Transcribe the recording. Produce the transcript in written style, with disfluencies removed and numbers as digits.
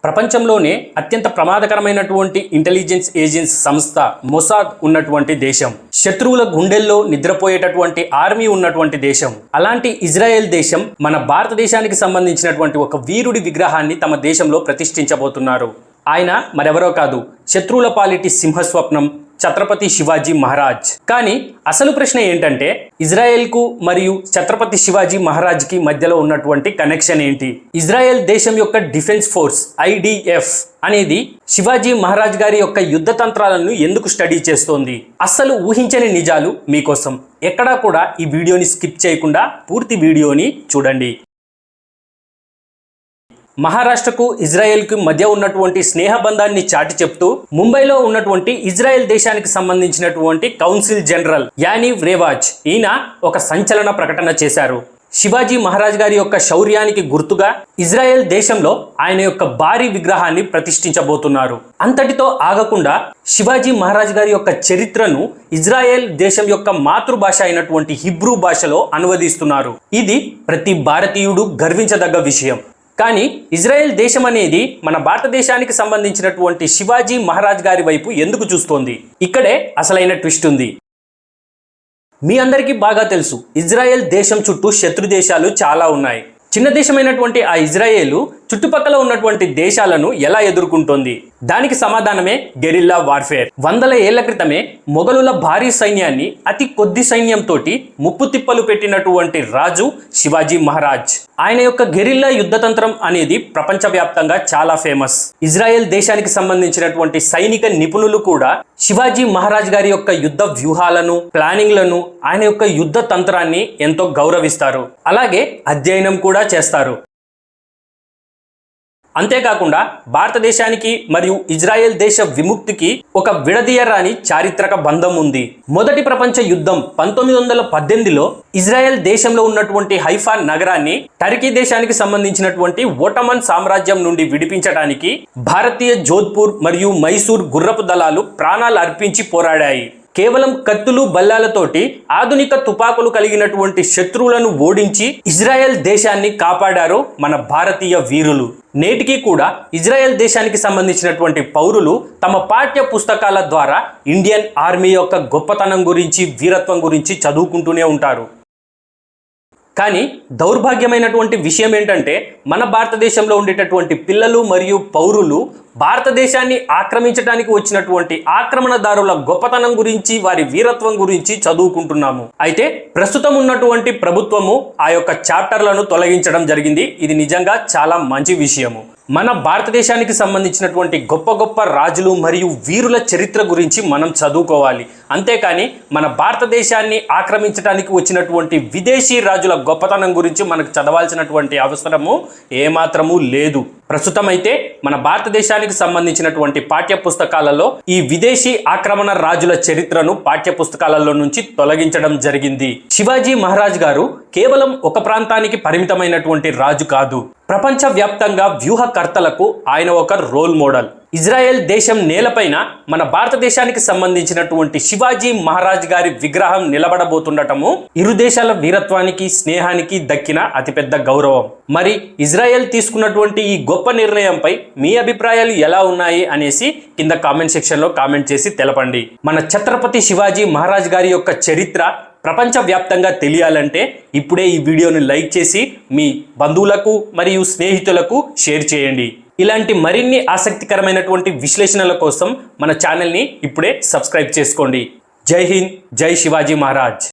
ప్రపంచంలోనే అత్యంత ప్రమాదకరమైనటువంటి ఇంటెలిజెన్స్ ఏజెన్స్ సంస్థ మొసాద్ ఉన్నటువంటి దేశం, శత్రువుల గుండెల్లో నిద్రపోయేటటువంటి ఆర్మీ ఉన్నటువంటి దేశం. అలాంటి ఇజ్రాయెల్ దేశం మన భారతదేశానికి సంబంధించినటువంటి ఒక వీరుడి విగ్రహాన్ని తమ దేశంలో ప్రతిష్ఠించబోతున్నారు. ఆయన మరెవరో కాదు, శత్రువుల పాలిటి సింహస్వప్నం ఛత్రపతి శివాజీ మహారాజ్. కానీ అసలు ప్రశ్న ఏంటంటే, ఇజ్రాయెల్కు మరియు ఛత్రపతి శివాజీ మహారాజ్కి మధ్యలో ఉన్నటువంటి కనెక్షన్ ఏంటి? ఇజ్రాయెల్ దేశం యొక్క డిఫెన్స్ ఫోర్స్ IDF అనేది శివాజీ మహారాజ్ గారి యొక్క యుద్ధ తంత్రాలను ఎందుకు స్టడీ చేస్తోంది? అస్సలు ఊహించని నిజాలు మీకోసం. ఎక్కడా కూడా ఈ వీడియోని స్కిప్ చేయకుండా పూర్తి వీడియోని చూడండి. మహారాష్ట్రకు ఇజ్రాయెల్కి మధ్య ఉన్నటువంటి స్నేహబంధాన్ని చాటి చెప్తూ ముంబైలో ఉన్నటువంటి ఇజ్రాయెల్ దేశానికి సంబంధించినటువంటి కౌన్సిల్ జనరల్ యానివ్ రేవాజ్ ఈయన ఒక సంచలన ప్రకటన చేశారు. శివాజీ మహారాజ్ గారి యొక్క శౌర్యానికి గుర్తుగా ఇజ్రాయెల్ దేశంలో ఆయన యొక్క భారీ విగ్రహాన్ని ప్రతిష్ఠించబోతున్నారు. అంతటితో ఆగకుండా శివాజీ మహారాజ్ గారి యొక్క చరిత్రను ఇజ్రాయెల్ దేశం యొక్క మాతృభాష అయినటువంటి హిబ్రూ భాషలో అనువదిస్తున్నారు. ఇది ప్రతి భారతీయుడు గర్వించదగ్గ విషయం. కానీ ఇజ్రాయెల్ దేశం అనేది మన భారతదేశానికి సంబంధించినటువంటి శివాజీ మహారాజ్ గారి వైపు ఎందుకు చూస్తోంది? ఇక్కడే అసలైన ట్విస్ట్ ఉంది. మీ అందరికీ బాగా తెలుసు, ఇజ్రాయెల్ దేశం చుట్టూ శత్రు దేశాలు చాలా ఉన్నాయి. చిన్న దేశమైనటువంటి ఆ ఇజ్రాయేలు చుట్టుపక్కల ఉన్నటువంటి దేశాలను ఎలా ఎదుర్కొంటోంది? దానికి సమాధానమే గెరిల్లా వార్ఫేర్. వందల ఏళ్ల క్రితమే మొఘలుల భారీ సైన్యాన్ని అతి కొద్ది సైన్యంతో ముప్పు తిప్పలు పెట్టినటువంటి రాజు శివాజీ మహారాజ్. ఆయన యొక్క గెరిల్లా యుద్ధతంత్రం అనేది ప్రపంచవ్యాప్తంగా చాలా ఫేమస్. ఇజ్రాయెల్ దేశానికి సంబంధించినటువంటి సైనిక నిపుణులు కూడా శివాజీ మహారాజ్ గారి యొక్క యుద్ధ వ్యూహాలను, ప్లానింగ్లను, ఆయన యొక్క యుద్ధ తంత్రాన్ని ఎంతో గౌరవిస్తారు. అలాగే అధ్యయనం కూడా చేస్తారు. అంతేకాకుండా భారతదేశానికి మరియు ఇజ్రాయెల్ దేశ విముక్తికి ఒక విడదీయరాని చారిత్రక బంధం ఉంది. మొదటి ప్రపంచ యుద్ధం 1918లో ఇజ్రాయెల్ దేశంలో ఉన్నటువంటి హైఫా నగరాన్ని టర్కీ దేశానికి సంబంధించినటువంటి ఓటమన్ సామ్రాజ్యం నుండి విడిపించడానికి భారతీయ జోధ్పూర్ మరియు మైసూర్ గుర్రపు దళాలు ప్రాణాలు అర్పించి పోరాడాయి. కేవలం కత్తులు, బల్లాలతోటి ఆధునిక తుపాకులు కలిగినటువంటి శత్రువులను ఓడించి ఇజ్రాయెల్ దేశాన్ని కాపాడారు మన భారతీయ వీరులు. నేటికి కూడా ఇజ్రాయెల్ దేశానికి సంబంధించినటువంటి పౌరులు తమ పాఠ్య పుస్తకాల ద్వారా ఇండియన్ ఆర్మీ యొక్క గొప్పతనం గురించి, వీరత్వం గురించి చదువుకుంటూనే ఉంటారు. కానీ దౌర్భాగ్యమైనటువంటి విషయం ఏంటంటే, మన భారతదేశంలో ఉండేటటువంటి పిల్లలు మరియు పౌరులు భారతదేశాన్ని ఆక్రమించడానికి వచ్చినటువంటి ఆక్రమణదారుల గొప్పతనం గురించి, వారి వీరత్వం గురించి చదువుకుంటున్నాము. అయితే ప్రస్తుతం ఉన్నటువంటి ప్రభుత్వము ఆ యొక్క చాప్టర్లను తొలగించడం జరిగింది. ఇది నిజంగా చాలా మంచి విషయము. మన భారతదేశానికి సంబంధించినటువంటి గొప్ప గొప్ప రాజులు మరియు వీరుల చరిత్ర గురించి మనం చదువుకోవాలి. అంతేకాని మన భారతదేశాన్ని ఆక్రమించడానికి వచ్చినటువంటి విదేశీ రాజుల గొప్పతనం గురించి మనకు చదవాల్సినటువంటి అవసరము ఏమాత్రము లేదు. ప్రస్తుతం అయితే మన భారతదేశానికి సంబంధించినటువంటి పాఠ్య పుస్తకాలలో ఈ విదేశీ ఆక్రమణ రాజుల చరిత్రను పాఠ్య పుస్తకాలలో నుంచి తొలగించడం జరిగింది. శివాజీ మహారాజ్ గారు కేవలం ఒక ప్రాంతానికి పరిమితమైనటువంటి రాజు కాదు. ప్రపంచ వ్యాప్తంగా వ్యూహకర్తలకు ఆయన ఒక రోల్ మోడల్. ఇజ్రాయెల్ దేశం నేలపైన మన భారతదేశానికి సంబంధించినటువంటి శివాజీ మహారాజ్ గారి విగ్రహం నిలబడబోతుండటము ఇరు దేశాల వీరత్వానికి, స్నేహానికి దక్కిన అతిపెద్ద గౌరవం. మరి ఇజ్రాయెల్ తీసుకున్నటువంటి ఈ గొప్ప నిర్ణయంపై మీ అభిప్రాయాలు ఎలా ఉన్నాయి అనేసి కింద కామెంట్ సెక్షన్లో కామెంట్ చేసి తెలపండి. మన ఛత్రపతి శివాజీ మహారాజ్ గారి యొక్క చరిత్ర ప్రపంచవ్యాప్తంగా తెలియాలంటే ఇప్పుడే ఈ వీడియోని లైక్ చేసి మీ బంధువులకు మరియు స్నేహితులకు షేర్ చేయండి. ఇలాంటి మరిన్ని ఆసక్తికరమైనటువంటి విశ్లేషణల కోసం మన ఛానల్ని ఇప్పుడే సబ్స్క్రైబ్ చేసుకోండి. జై హింద్, జై శివాజీ మహారాజ్.